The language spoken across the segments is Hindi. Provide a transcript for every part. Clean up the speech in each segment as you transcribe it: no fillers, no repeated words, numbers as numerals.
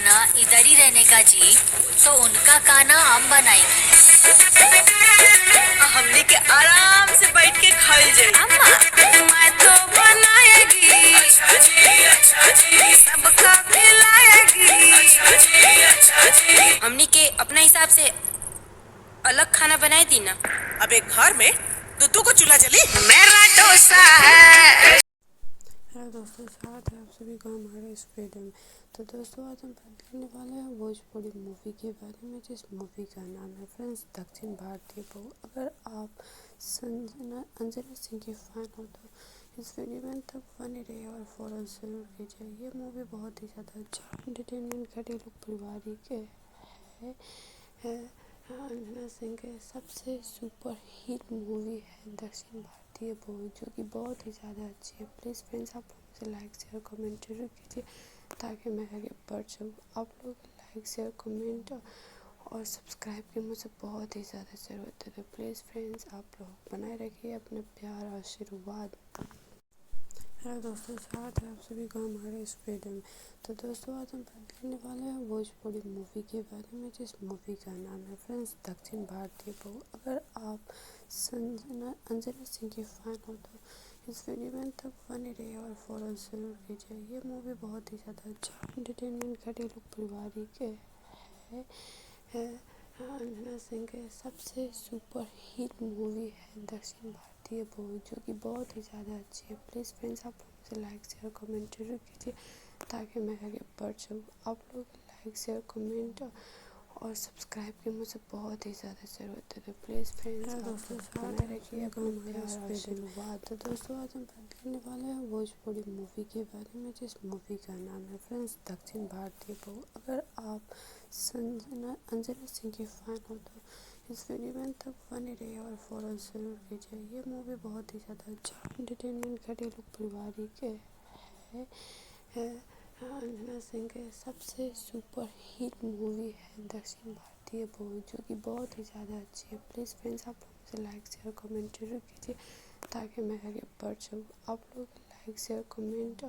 ना इधर ही रहने का जी, तो उनका खाना हम बनाएंगे। हमने के आराम से बैठ के खाई जाए। अम्मा मैं तो बनाएगी, अच्छा जी, अच्छा जी, सबका खिलाएगी। अच्छा जी, अच्छा जी। हमने के अपना हिसाब से अलग खाना बनाई दी ना। अबे घर में दूधू को चूल्हा जली। मेरा डोसा है। हेलो दोस्तों, स्वागत है आप सभी का हमारे इस वीडियो में। तो दोस्तों, आज हम बात करने वाले हैं भोजपुरी मूवी के बारे में, जिस मूवी का नाम है फ्रेंड्स दक्षिण भारतीय बहू। अगर आप अंजना सिंह के फैन हो तो इस वीडियो में तक बने रहिए और फॉलो जरूर कीजिए। ये मूवी बहुत ही ज़्यादा अच्छा एंटरटेनमेंट घरेलू पारिवारिक है। अंजना सिंह के सबसे सुपर हिट मूवी है दक्षिण भारतीय बहू, जो कि बहुत ही ज़्यादा अच्छी है। प्लीज़ फ्रेंड्स, आप लोग मुझे लाइक शेयर कमेंट जरूर कीजिए ताकि मैं आगे बढ़ सकूँ। आप लोग लाइक शेयर कमेंट और सब्सक्राइब की मुझे बहुत ही ज़्यादा ज़रूरत है। तो प्लीज़ फ्रेंड्स, आप लोग बनाए रखिए अपने प्यार और आशीर्वाद। हेलो दोस्तों, स्वागत है आप सभी का हमारे इस वीडियो में। तो दोस्तों, आज हम बात करने वाले हैं भोजपुरी मूवी के बारे में, जिस मूवी का नाम है फ्रेंड्स दक्षिण भारतीय बहू। अगर आप अंजना सिंह के फैन हो तो इस वीडियो में तक बने रहिए और फॉलो जरूर कीजिए। ये मूवी बहुत ही ज़्यादा अच्छा एंटरटेनमेंट घरेलू पारिवारिक है। अंजना सिंह के सबसे सुपर हिट मूवी है दक्षिण भारतीय बहू, जो कि बहुत ही ज़्यादा अच्छी है। प्लीज़ फ्रेंड्स, आप लोग मुझे लाइक शेयर कमेंट जरूर कीजिए ताकि मैं आगे बढ़ सकूँ। आप लोग लाइक शेयर कमेंट और सब्सक्राइब की मुझे बहुत ही ज़्यादा ज़रूरत है। तो प्लीज़ फ्रेंड्स, आप लोग बनाए रखिए अपने प्यार और आशीर्वाद। तो दोस्तों, आज हम बात करने वाले हैं भोजपुरी मूवी के बारे में, जिस मूवी का नाम है फ्रेंड्स दक्षिण भारतीय बहू। अगर आप अंजना सिंह के फैन हो तो इस वीडियो में तक बने रहिए और फॉलो जरूर कीजिए। ये मूवी बहुत ही ज़्यादा अच्छा एंटरटेनमेंट घरेलू पारिवारिक है। अंजना सिंह के सबसे सुपर हिट मूवी है दक्षिण भारतीय बहू, जो कि बहुत ही ज़्यादा अच्छी है। प्लीज़ फ्रेंड्स, आप लोग मुझे लाइक शेयर कमेंट जरूर कीजिए ताकि मैं आगे बढ़ सकूँ। आप लोग लाइक शेयर कमेंट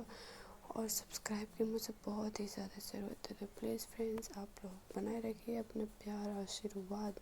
और सब्सक्राइब की मुझे बहुत ही ज़्यादा ज़रूरत है। तो प्लीज़ फ्रेंड्स, आप लोग बनाए रखिए अपने प्यार और आशीर्वाद।